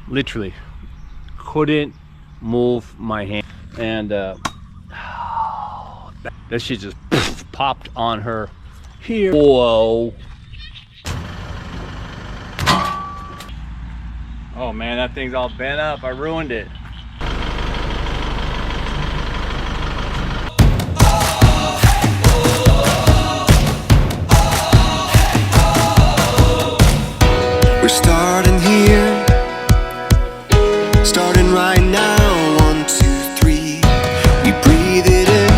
literally couldn't move my hand, and that shit just popped on her here. Whoa. Oh man, that thing's all bent up. I ruined it. We're starting here, starting right now. 1, 2, 3. We breathe it in.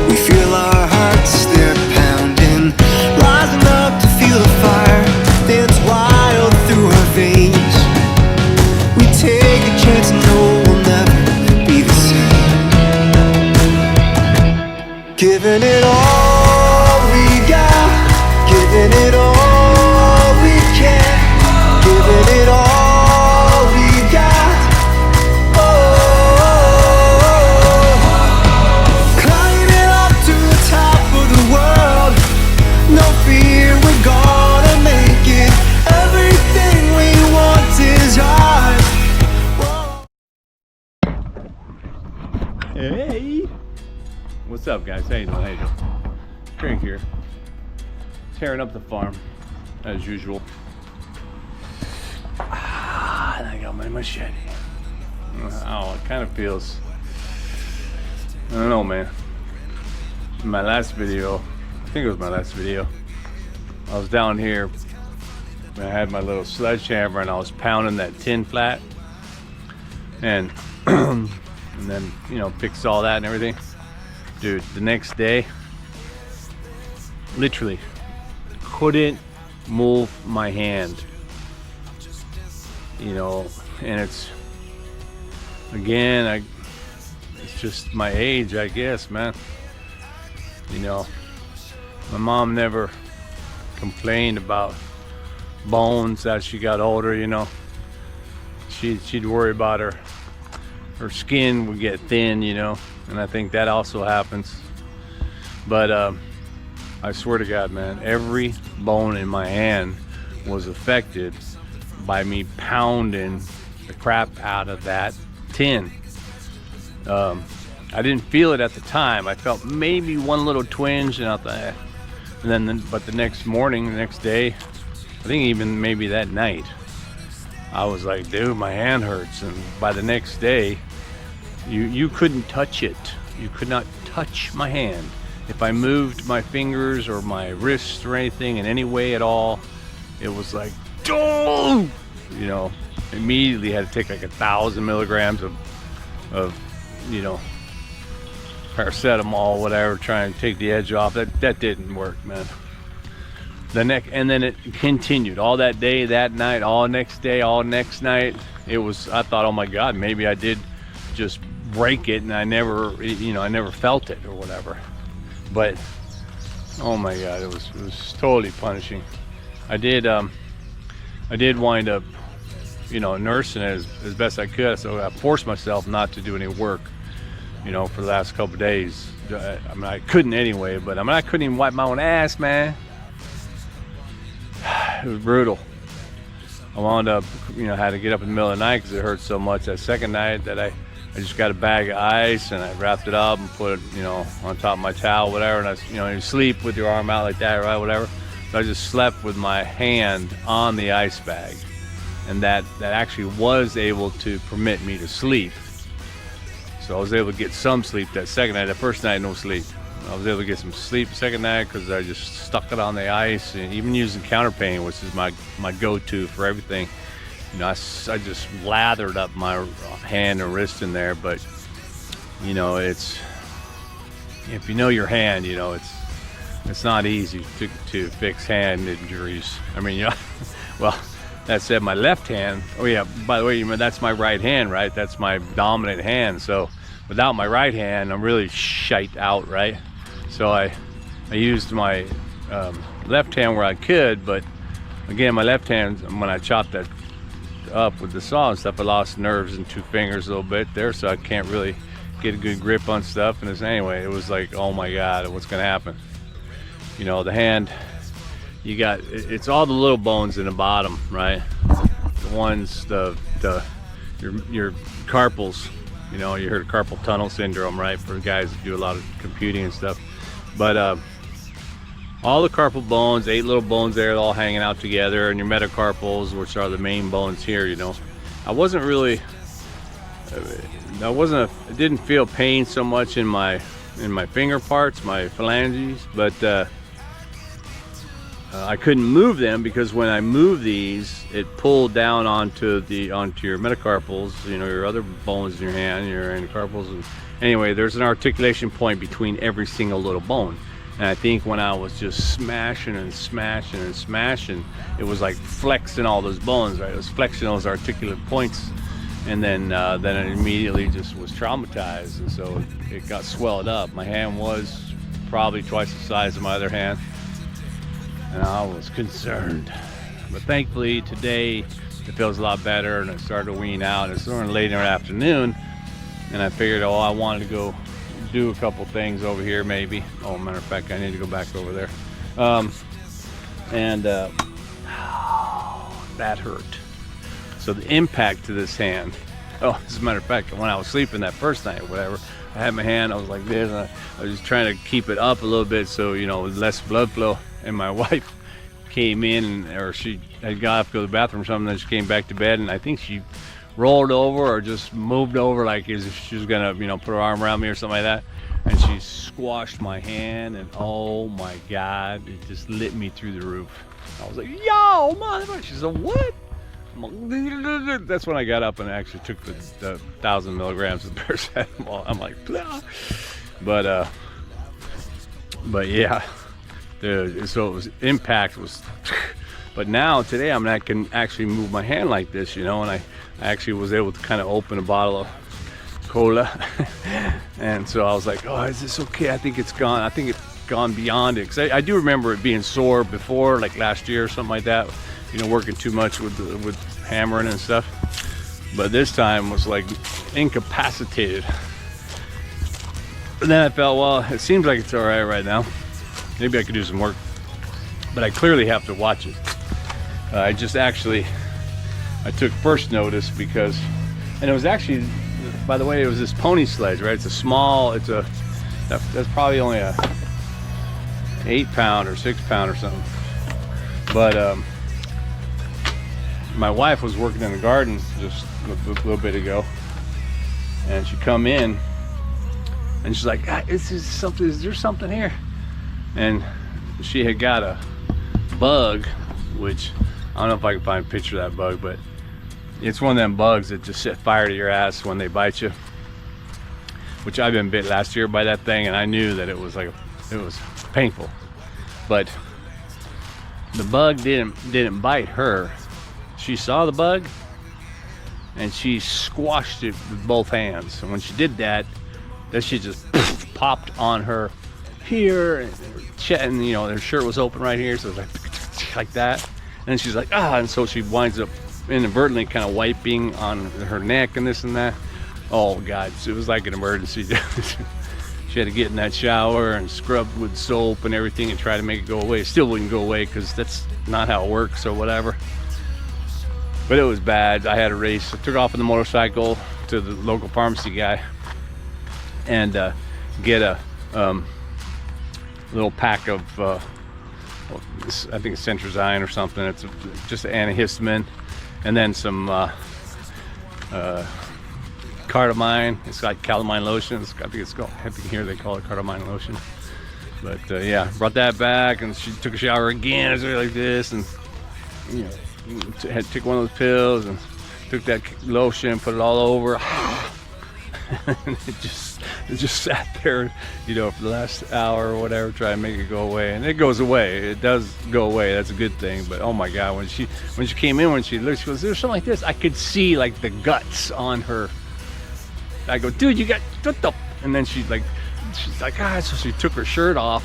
We feel our hearts, they're pounding, rising up to feel the fire dance wild through our veins. We take a chance, no, we'll never be the same. Giving it all we got, giving it all. Giving it all we got. Climbing up to the top of the world. No fear, we're gonna make it. Everything we want is ours. Hey, what's up, guys? How you doing? How you doing? Drink here, tearing up the farm as usual. And I got my machete. Oh, it kind of feels, I don't know, man. In my last video, I think it was my last video, I was down here and I had my little sledgehammer and I was pounding that tin flat and and then, you know, fixed all that and everything. Dude, the next day, literally couldn't move my hand. You know, and it's, again, it's just my age, I guess, man. You know, my mom never complained about bones as she got older, you know. She'd worry about her skin would get thin, you know, and I think that also happens. But I swear to God, man, every bone in my hand was affected by me pounding the crap out of that tin. I didn't feel it at the time. I felt maybe one little twinge, and I thought, and then but the next morning, the next day, I think even maybe that night, I was like, dude, my hand hurts. And by the next day, you couldn't touch it. You could not touch my hand. If I moved my fingers or my wrists or anything in any way at all, it was like, oh, you know, immediately had to take like 1,000 milligrams of you know, paracetamol, whatever, trying to take the edge off. That didn't work, man. And then it continued all that day, that night, all next day, all next night. It was, I thought, oh my God, maybe I did just break it and I never, you know, I never felt it or whatever. But oh my God, it was totally punishing. I did wind up, you know, nursing it as best I could. So I forced myself not to do any work, you know, for the last couple of days. I mean, I couldn't anyway, but I mean, I couldn't even wipe my own ass, man. It was brutal. I wound up, you know, had to get up in the middle of the night because it hurt so much that second night that I just got a bag of ice and I wrapped it up and put it, you know, on top of my towel, whatever. And you know, you sleep with your arm out like that, right, whatever. So I just slept with my hand on the ice bag, and that actually was able to permit me to sleep. So I was able to get some sleep that second night. The first night, no sleep. I was able to get some sleep the second night because I just stuck it on the ice, and even using counterpane, which is my go-to for everything. You know, I just lathered up my hand and wrist in there. But you know, it's, if you know your hand, you know, it's not easy to fix hand injuries. I mean, you know, well, that said, my left hand, oh yeah, by the way, you know, that's my right hand, right? That's my dominant hand. So without my right hand, I'm really shite out, right? So I used my left hand where I could, but again, my left hand, when I chopped that up with the saw and stuff, I lost nerves in 2 fingers a little bit there, so I can't really get a good grip on stuff. And anyway, it was like, oh my God, what's gonna happen? You know, the hand, you got, it's all the little bones in the bottom, right? ones, your carpals. You know, you heard of carpal tunnel syndrome, right? For guys that do a lot of computing and stuff. But all the carpal bones, 8 little bones there, all hanging out together, and your metacarpals, which are the main bones here. You know, I didn't feel pain so much in my finger parts, my phalanges, but I couldn't move them because when I move these, it pulled down onto your metacarpals, you know, your other bones in your hand, your carpals. And anyway, there's an articulation point between every single little bone. And I think when I was just smashing and smashing and smashing, it was like flexing all those bones, right? It was flexing those articulate points. And then it immediately just was traumatized, and so it got swelled up. My hand was probably twice the size of my other hand, and I was concerned. But thankfully today it feels a lot better, and it started to wean out. It's sort of late in the afternoon, and I figured, oh, I wanted to go do a couple things over here maybe. Oh, matter of fact, I need to go back over there. That hurt. So the impact to this hand, oh, as a matter of fact, when I was sleeping that first night or whatever, I had my hand, I was like this, and I was just trying to keep it up a little bit so, you know, less blood flow. And my wife came in, or she had got up to go to the bathroom or something, then she came back to bed, and I think she rolled over or just moved over like as if she was gonna, you know, put her arm around me or something like that. And she squashed my hand, and oh my God, it just lit me through the roof. I was like, yo, motherfucker. She said, what? That's when I got up and actually took the 1,000 milligrams of paracetamol. I'm like, blah. But yeah, so it was impact was. But now today I can actually move my hand like this, you know, and I actually was able to kind of open a bottle of cola, and so I was like, oh, is this okay? I think it's gone. I think it's gone beyond it, because I do remember it being sore before, like last year or something like that. You know, working too much with hammering and stuff. But this time was like incapacitated. And then I felt, well, it seems like it's all right now. Maybe I could do some work, but I clearly have to watch it. I took first notice because, and it was actually, by the way, it was this pony sledge, right? That's probably only a 8-pound or 6-pound or something. But my wife was working in the garden just a little bit ago, and she come in and she's like, is there something here? And she had got a bug, which I don't know if I can find a picture of that bug, but it's one of them bugs that just set fire to your ass when they bite you, which I've been bit last year by that thing, and I knew that it was painful. But the bug didn't bite her. She saw the bug and she squashed it with both hands. And when she did that shit just popped on her here, and you know, her shirt was open right here, so it was like that. And she's like, and so she winds up inadvertently kind of wiping on her neck and this and that. Oh God, it was like an emergency. She had to get in that shower and scrub with soap and everything and try to make it go away. It still wouldn't go away because that's not how it works or whatever. But it was bad. I had a race. I took off on the motorcycle to the local pharmacy guy and get a little pack of, I think it's Centrazine or something. It's just an antihistamine, and then some cardamine. It's like calamine lotion. I think here they call it cardamine lotion. But yeah, brought that back, and she took a shower again. It was like this, and you know, had to take one of those pills and took that lotion, put it all over. And it just sat there, you know, for the last hour or whatever, trying to make it go away. And it goes away. It does go away. That's a good thing. But oh my God, when she came in, when she looked, she goes, "There's something like this." I could see like the guts on her. I go, "Dude, you got what the?" And then she's like, so she took her shirt off,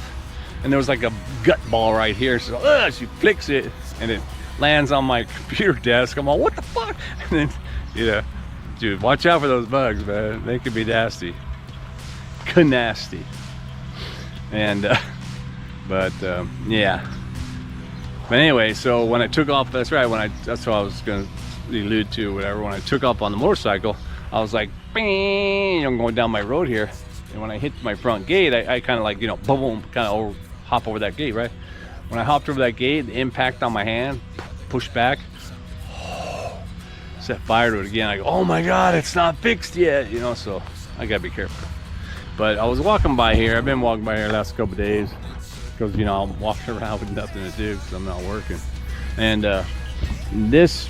and there was like a gut ball right here. So she flicks it, and it lands on my computer desk. I'm all, what the fuck? And then, you know, dude, watch out for those bugs, man. They could be nasty. Nasty. And yeah. But anyway, so when I took off, that's what I was gonna allude to, whatever. When I took off on the motorcycle, I was like, bing, you know, going down my road here, and when I hit my front gate, I kind of like, you know, boom, boom, kind of hop over that gate, right? When I hopped over that gate, the impact on my hand, pushed back, set fire to it again. I go, oh my God, it's not fixed yet, you know, so I gotta be careful. But I was walking by here. I've been walking by here the last couple of days because, you know, I'm walking around with nothing to do because I'm not working. And this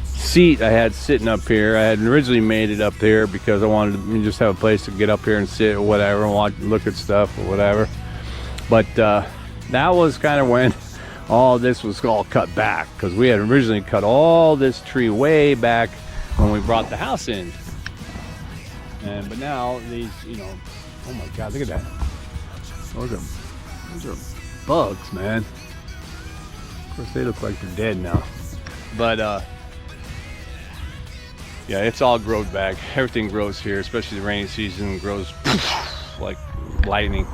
seat I had sitting up here, I had originally made it up there because I wanted to just have a place to get up here and sit or whatever and watch, look at stuff or whatever. But that was kind of when all this was all cut back, because we had originally cut all this tree way back when we brought the house in. But now these, you know, oh my God, look at that. Those are bugs, man. Of course, they look like they're dead now. But yeah, it's all growed back. Everything grows here, especially the rainy season, grows like lightning.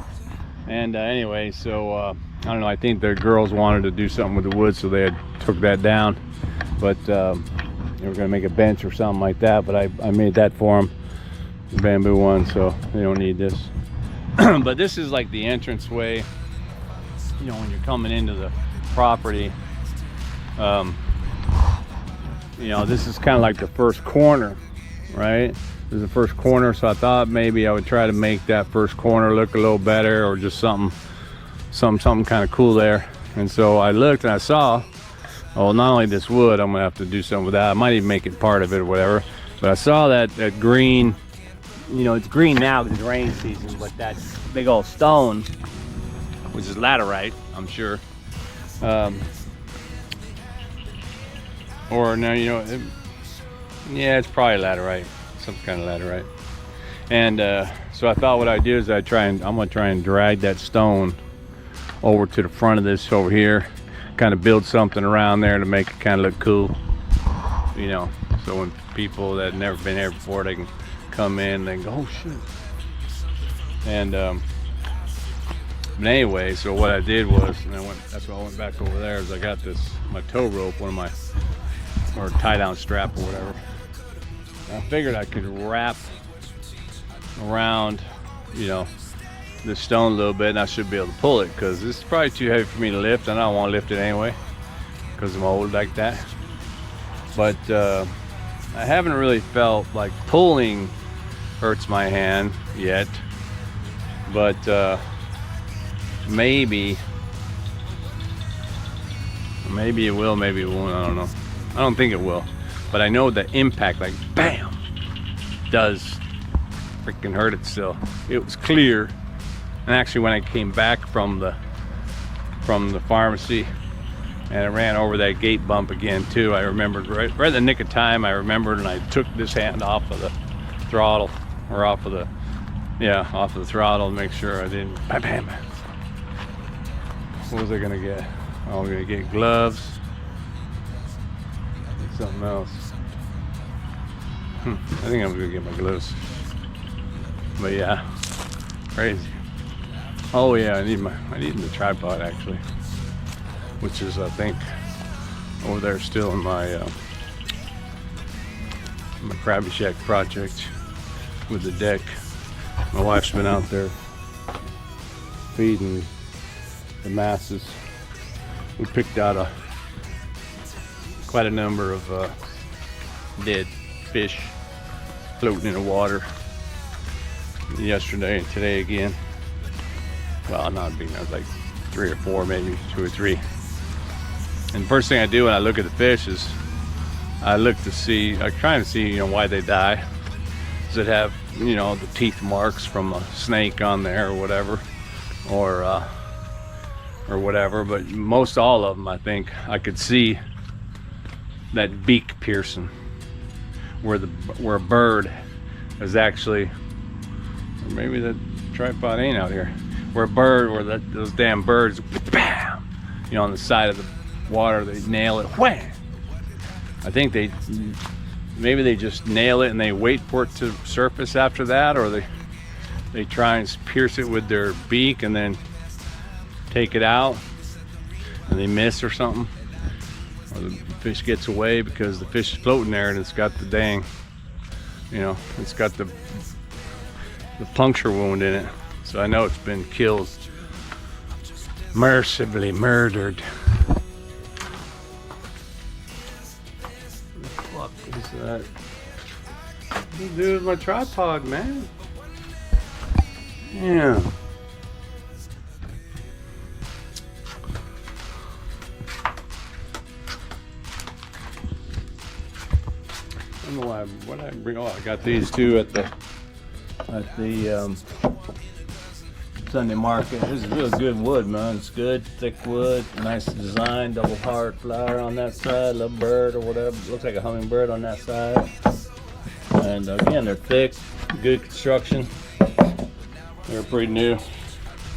And anyway, so I don't know, I think the girls wanted to do something with the wood, so they had took that down. But they were gonna make a bench or something like that, but I made that for them, the bamboo one, so they don't need this. But this is like the entrance way, you know, when you're coming into the property. You know, this is kind of like the first corner, right? This is the first corner, so I thought maybe I would try to make that first corner look a little better, or just something kind of cool there. And so I looked and I saw, oh, not only this wood, I'm gonna have to do something with that. I might even make it part of it or whatever. But I saw that green, you know, it's green now because it's rain season, but that big old stone, which is laterite, I'm sure. Or no, you know, yeah, it's probably laterite, some kind of laterite. And so I thought what I'd do is I'm gonna try and drag that stone over to the front of this over here, kind of build something around there to make it kind of look cool, you know, so when people that have never been here before, they can come in and go, oh shit. And but anyway, so what I did was, and that's why I went back over there, is I got this, my tow rope, one of my, or tie down strap or whatever. And I figured I could wrap around, you know, the stone a little bit, and I should be able to pull it, because this is probably too heavy for me to lift, and I don't want to lift it anyway because I'm old like that. But I haven't really felt like pulling hurts my hand yet, but maybe it will, maybe it won't, I don't know. I don't think it will, but I know the impact, like bam, does freaking hurt it still. It was clear. And actually when I came back from the pharmacy and I ran over that gate bump again too, I remembered right in the nick of time, I remembered, and I took this hand off of the throttle, or off of the throttle to make sure I didn't, bam. What was I gonna get? Oh, I'm gonna get gloves and something else. I think I'm gonna get my gloves. But yeah, crazy. Oh yeah, I need the tripod actually, which is I think over there still in my Krabby Shack project with the deck. My wife's been out there feeding the masses. We picked out quite a number of dead fish floating in the water yesterday and today again. Well, not being, like 3 or 4, maybe 2 or 3. And the first thing I do when I look at the fish is I try to see, you know, why they die. Does it have, you know, the teeth marks from a snake on there or whatever, or whatever. But most all of them, I think I could see that beak piercing, where a bird is actually, or maybe the tripod ain't out here. Where those damn birds, bam, you know, on the side of the water, they nail it, wham. I think maybe they just nail it and they wait for it to surface after that, or they try and pierce it with their beak and then take it out, and they miss or something. or the fish gets away because the fish is floating there and it's got the dang, you know, it's got the puncture wound in it. So I know it's been killed, mercifully murdered. What the fuck is that? What do you do with my tripod, man? Yeah. I don't know why. What I bring? Oh, I got these two at the Sunday market. This is real good wood, man. It's good, thick wood, nice design, double heart flower on that side, little bird or whatever. Looks like a hummingbird on that side. And again, they're thick, good construction. They're pretty new.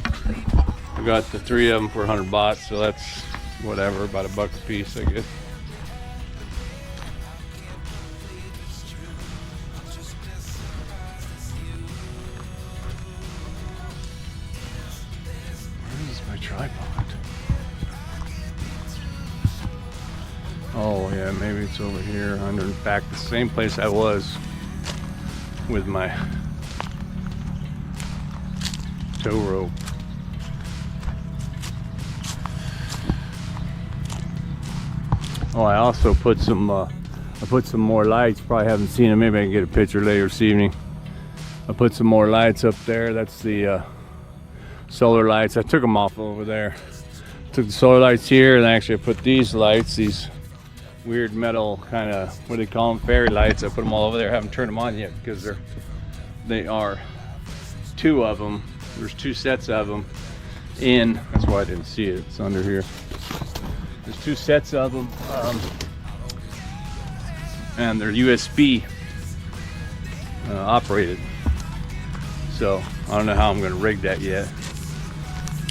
I got the 3 of them for 100 baht, so that's whatever, about $1 a piece, I guess. My tripod. Oh yeah, maybe it's over here under, in fact, the same place I was with my tow rope. Oh, I also put some more lights. Probably haven't seen them. Maybe I can get a picture later this evening. I put some more lights up there. That's the solar lights. I took them off over there. Took the solar lights here, and actually I put these lights, these weird metal kind of, what do they call them, fairy lights. I put them all over there. I haven't turned them on yet because they are 2 of them. There's 2 sets of them in. That's why I didn't see it. It's under here. There's 2 sets of them, and they're USB operated. So I don't know how I'm going to rig that yet.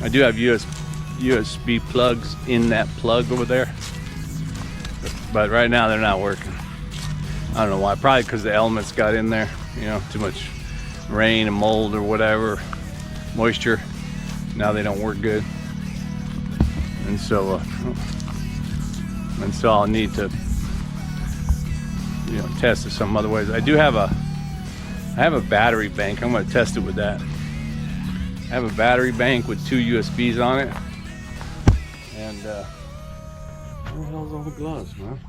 I do have USB plugs in that plug over there, but right now they're not working. I don't know why. Probably because the elements got in there. You know, too much rain and mold or whatever, moisture. Now they don't work good, and so I'll need to, you know, test it some other ways. I have a battery bank. I'm going to test it with that. I have a battery bank with 2 USBs on it. And where the hell's all the gloves, man?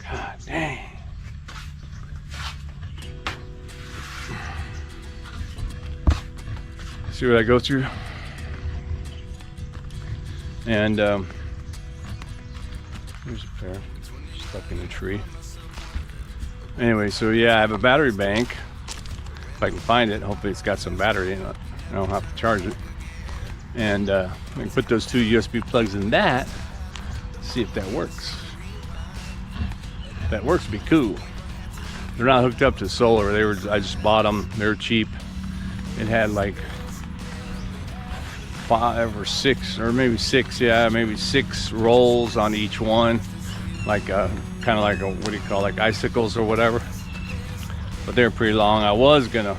God dang. See what I go through? And here's a pair stuck in a tree. Anyway, so yeah, I have a battery bank. If I can find it, hopefully it's got some battery in it. I don't have to charge it. And I can put those 2 USB plugs in that, see if that works. If that works, it'd be cool. They're not hooked up to solar. I just bought them. They're cheap. It had like 5 or 6, or maybe 6, yeah, maybe 6 rolls on each one. Like kind of like what do you call, like icicles or whatever. But they're pretty long. I was gonna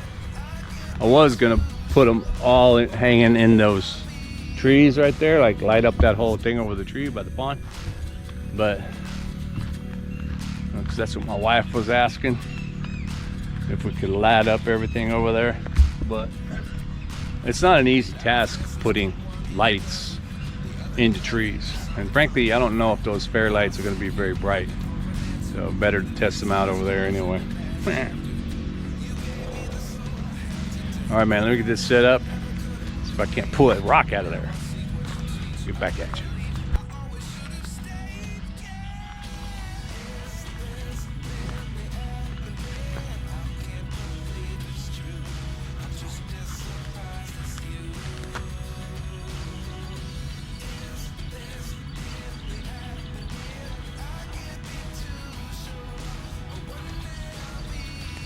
put them all hanging in those trees right there, like light up that whole thing over the tree by the pond. But because that's what my wife was asking, if we could light up everything over there. But it's not an easy task putting lights into trees. And frankly, I don't know if those fairy lights are going to be very bright. So better to test them out over there anyway. All right, man, let me get this set up. See if I can't pull that rock out of there. Get back at you.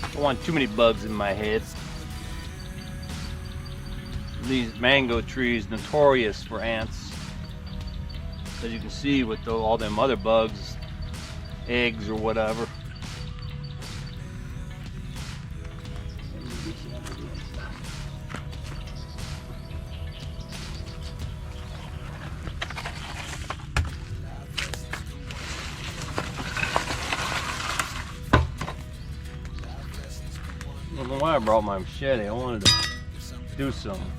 I don't want too many bugs in my head. These mango trees notorious for ants, as you can see with all them other bugs, eggs or whatever. know why I brought my machete. I wanted to do something.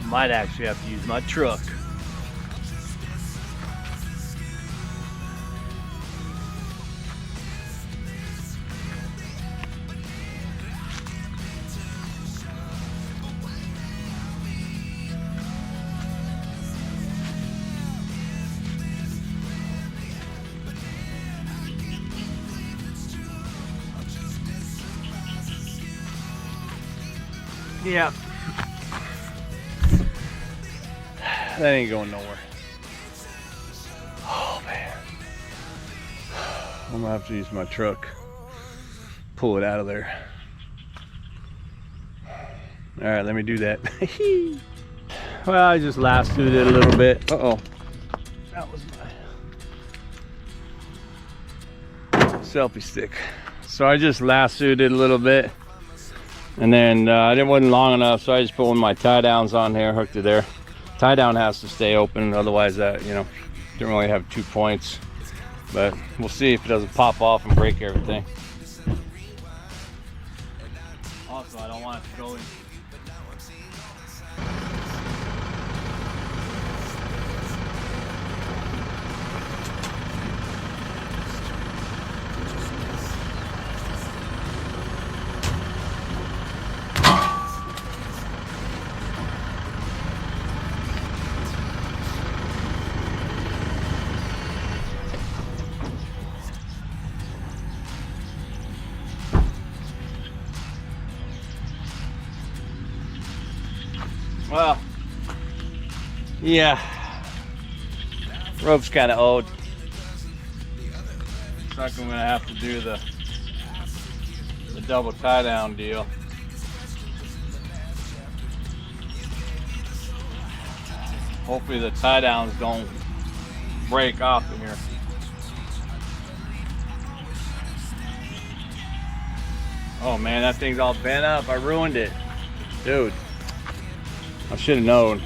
Might actually have to use my truck. Yeah. That ain't going nowhere. Oh man. I'm gonna have to use my truck. Pull it out of there. Alright, let me do that. Well, I just lassoed it a little bit. Uh-oh. That was my selfie stick. So I just lassoed it a little bit. And then it wasn't long enough, so I just put one of my tie downs on there, hooked it there. Tie down has to stay open, otherwise that, you know, didn't really have 2 points. But we'll see if it doesn't pop off and break everything. Also, I don't want it to go in. Well, yeah, rope's kind of old. Looks like I'm gonna have to do the double tie down deal. Hopefully the tie downs don't break off in here. Oh man, that thing's all bent up. I ruined it, dude. I should have known.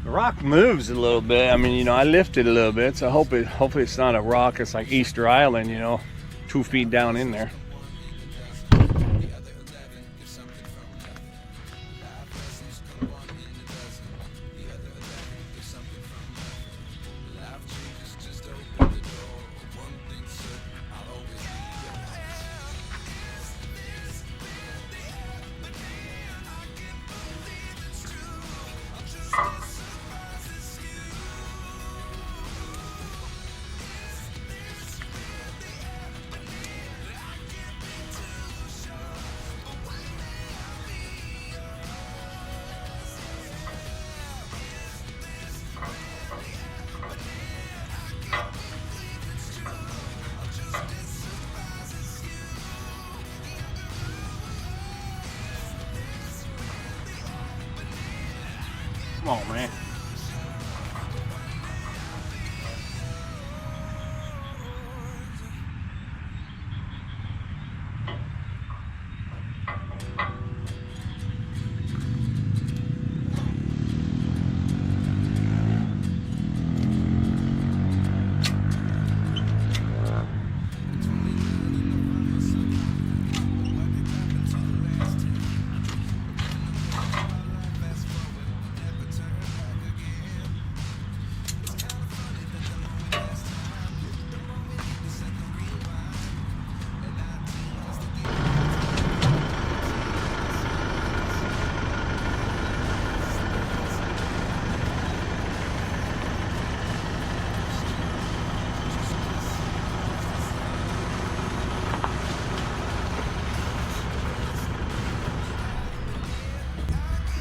The rock moves a little bit. I mean, you know, I lifted a little bit, so hopefully it's not a rock. It's like Easter Island, you know, 2 feet down in there.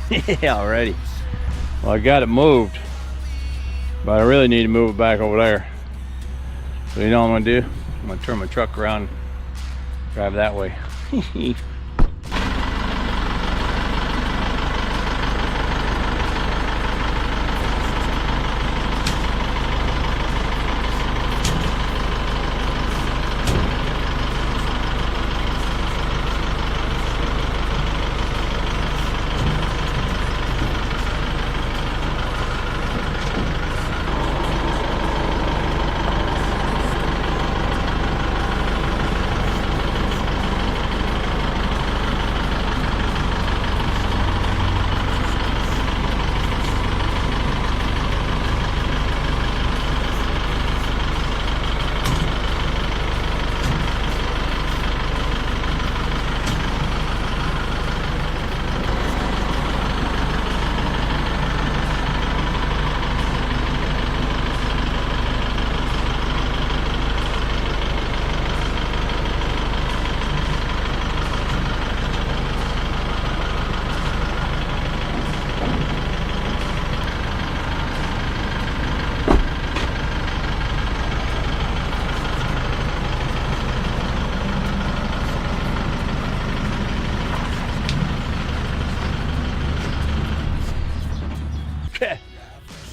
Yeah, already. Well, I got it moved, but I really need to move it back over there. So you know what I'm gonna do? I'm gonna turn my truck around and drive that way.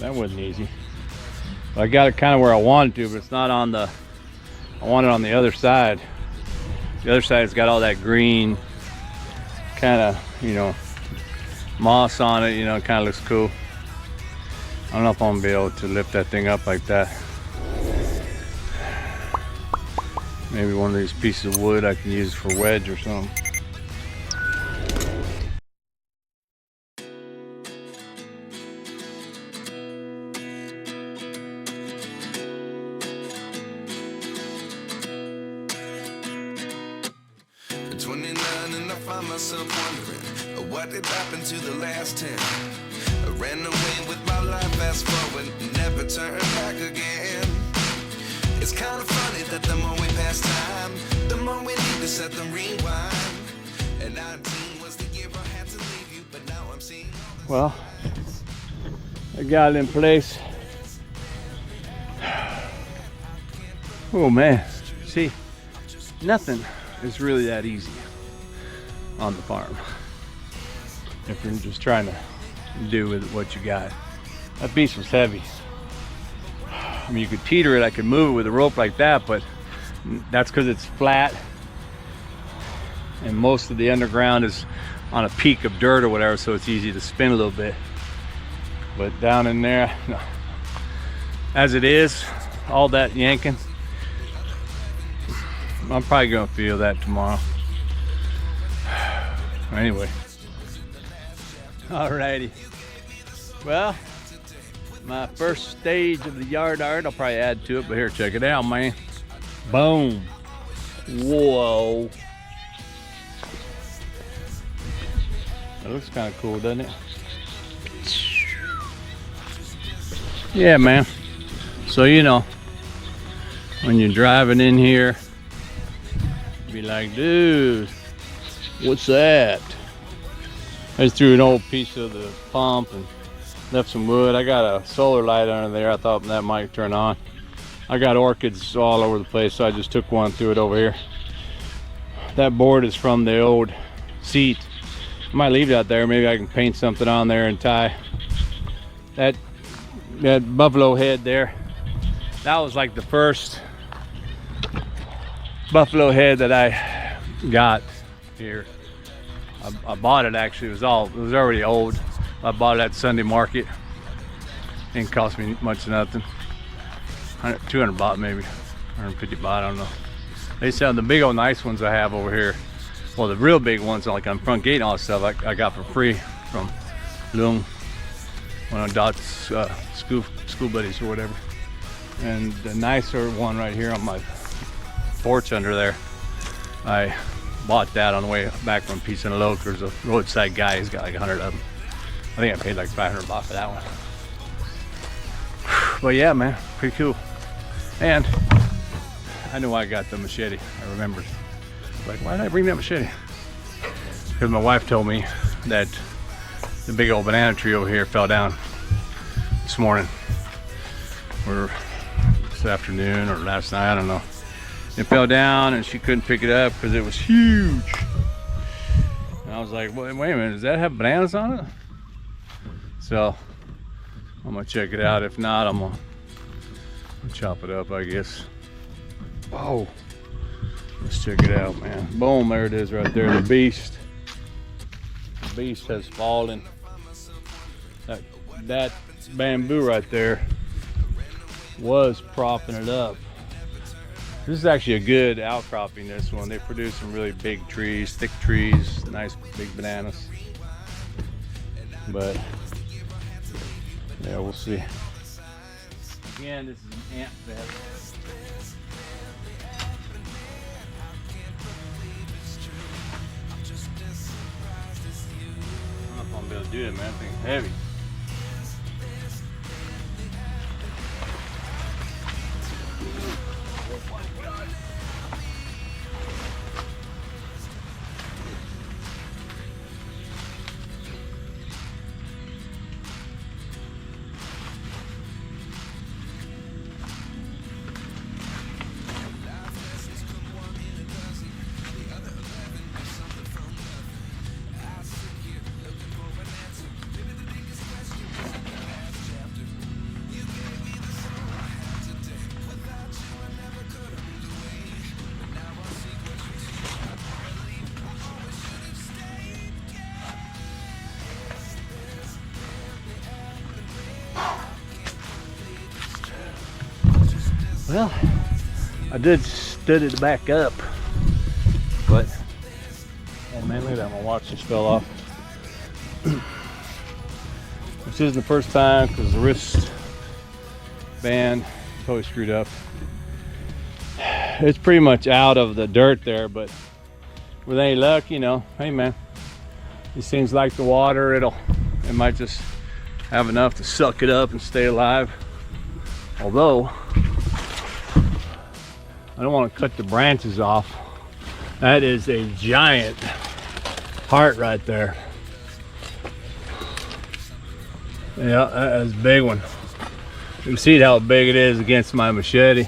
That wasn't easy. I got it kind of where I wanted to, but it's not on the, I want it on the other side. The other side's got all that green kind of, you know, moss on it, you know, it kind of looks cool. I don't know if I'm gonna be able to lift that thing up like that. Maybe one of these pieces of wood I can use for wedge or something. At 29 and I find myself wondering what did happen to the last 10. I ran away with my life, fast forward, never turn back again. It's kind of funny that the more we pass time, the more we need to set them rewind. And 19 was the year I had to leave you, but now I'm seeing. Well, I got it in place. Oh man, see, nothing is really that easy on the farm if you're just trying to do with what you got. That beast was heavy. I mean, you could teeter it, I could move it with a rope like that, but that's because it's flat and most of the underground is on a peak of dirt or whatever, so it's easy to spin a little bit. But down in there, no. As it is, all that yanking, I'm probably gonna feel that tomorrow. Anyway, alrighty. Well, my first stage of the yard art, I'll probably add to it, but here, check it out, man. Boom. Whoa. That looks kind of cool, doesn't it? Yeah, man. So, you know, when you're driving in here, be like, dude, what's that? I just threw an old piece of the pump and left some wood. I got a solar light under there. I thought that might turn on. I got orchids all over the place, so I just took one, threw it over here. That board is from the old seat. I might leave that there. Maybe I can paint something on there and tie that buffalo head there. That was like the first buffalo head that I got here. I bought it actually. It was already old. I bought it at Sunday market. Didn't cost me much, nothing. 200 baht maybe, 150 baht, I don't know. They sell the big old nice ones I have over here. Well, the real big ones, like on front gate and all that stuff, I got for free from Loom, one of Dot's school buddies or whatever. And the nicer one right here on my porch under there, I bought that on the way back from Peace and Loke. There's a roadside guy, he's got like 100 of them. I think I paid like 500 baht for that one. But yeah, man, pretty cool. And I know I got the machete, I remembered. Like, why did I bring that machete? Because my wife told me that the big old banana tree over here fell down this morning, or this afternoon, or last night, I don't know. It fell down and she couldn't pick it up because it was huge. And I was like, wait a minute, does that have bananas on it? So I'm gonna check it out. If not, I'm gonna chop it up, I guess. Oh, let's check it out, man. Boom, there it is right there, the beast. The beast has fallen. That bamboo right there was propping it up. This is actually a good outcropping, this one. They produce some really big trees, thick trees, nice big bananas. But yeah, we'll see. Again, this is an ant bed. I don't know if I'm gonna be able to do it, man. That thing's heavy. Well, I did stood it back up, but oh man, look at that, my watch just fell off. This isn't the first time because the wrist band totally screwed up. It's pretty much out of the dirt there, but with any luck, you know, hey man, these things like the water, it might just have enough to suck it up and stay alive. Although I don't want to cut the branches off. That is a giant heart right there. Yeah, that is a big one. You can see how big it is against my machete.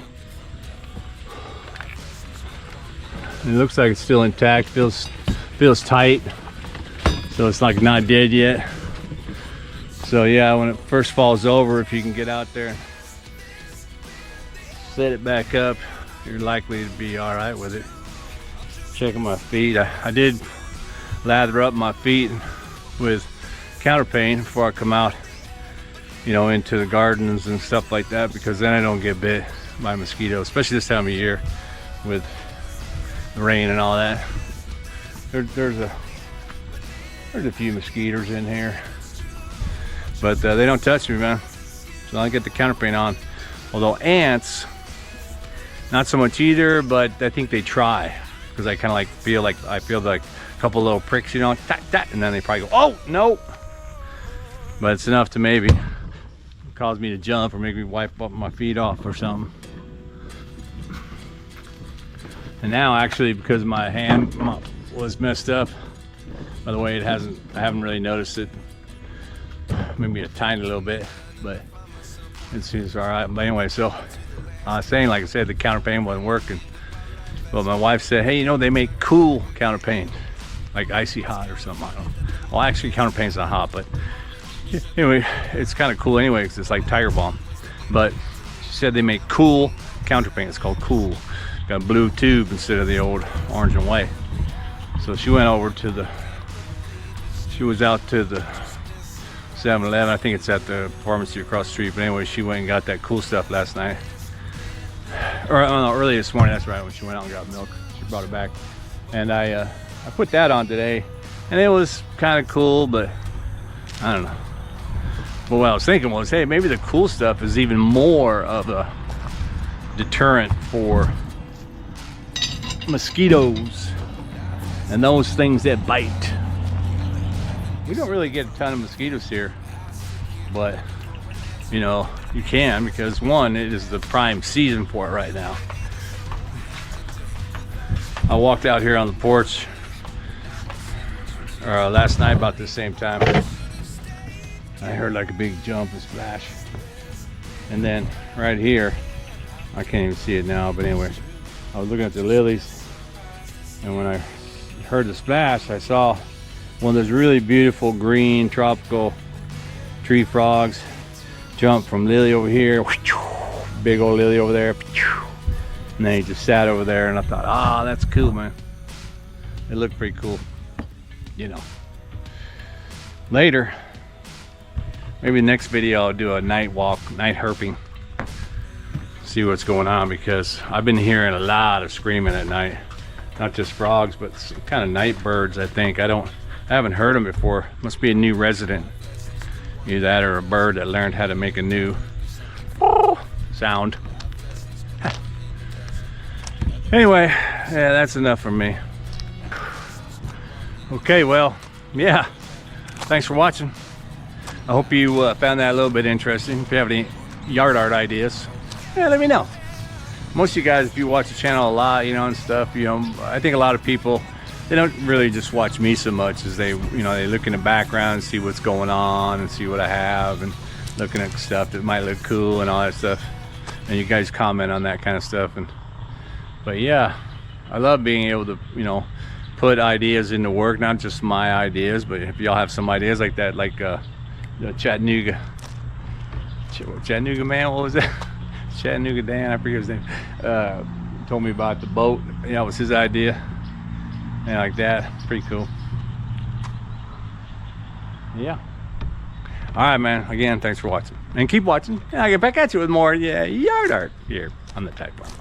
It looks like it's still intact, feels tight. So it's like not dead yet. So yeah, when it first falls over, if you can get out there, set it back up, you're likely to be all right with it. Checking my feet. I did lather up my feet with counterpane before I come out, you know, into the gardens and stuff like that, because then I don't get bit by mosquitoes, especially this time of year with the rain and all that. There's a few mosquitoes in here, but they don't touch me, man. So I get the counterpane on. Although ants, not so much either, but I think they try, because I kind of feel like a couple little pricks, you know, tat, tat, and then they probably go, oh no, but it's enough to maybe cause me to jump or make me wipe up my feet off or something. And now actually, because my hand was messed up, by the way, I haven't really noticed it, maybe a tiny little bit, but it seems all right. But anyway, so I was saying, like I said, the counterpane wasn't working. But my wife said, hey, you know, they make cool counterpane, like icy hot or something. I don't know. Well, actually, counterpane's not hot, but anyway, it's kind of cool anyway, because it's like Tiger Balm. But she said they make cool counterpane. It's called Cool. Got a blue tube instead of the old orange and white. So she went over to she was out to the 7-Eleven. I think it's at the pharmacy across the street. But anyway, she went and got that cool stuff last night. Or no, early this morning, that's right, when she went out and got milk. She brought it back. And I put that on today. And it was kind of cool, but I don't know. But what I was thinking was, hey, maybe the cool stuff is even more of a deterrent for mosquitoes and those things that bite. We don't really get a ton of mosquitoes here, but you know, you can, because one, it is the prime season for it right now. I walked out here on the porch last night about the same time, I heard like a big jump and splash. And then right here, I can't even see it now, but anyway, I was looking at the lilies, and when I heard the splash, I saw one of those really beautiful green tropical tree frogs jump from lily over here, big old lily over there, and then he just sat over there, and I thought, ah, that's cool, man. It looked pretty cool, you know. Later, maybe the next video I'll do a night walk, night herping, see what's going on, because I've been hearing a lot of screaming at night. Not just frogs, but some kind of night birds, I think. I haven't heard them before. Must be a new resident. Either that or a bird that learned how to make a new sound. Anyway, yeah, that's enough for me. Okay, well, yeah. Thanks for watching. I hope you found that a little bit interesting. If you have any yard art ideas, yeah, let me know. Most of you guys, if you watch the channel a lot, you know, and stuff, you know, I think a lot of people, they don't really just watch me so much as they, you know, they look in the background and see what's going on and see what I have and looking at stuff that might look cool and all that stuff. And you guys comment on that kind of stuff. But yeah, I love being able to, you know, put ideas into work, not just my ideas, but if y'all have some ideas like that, like the Chattanooga man, what was that? Chattanooga Dan, I forget his name, told me about the boat. You know, it was his idea, and like that, pretty cool. Yeah. All right, man. Again, thanks for watching, and keep watching. And I'll get back at you with more, yeah, yard art here on the Type Farm.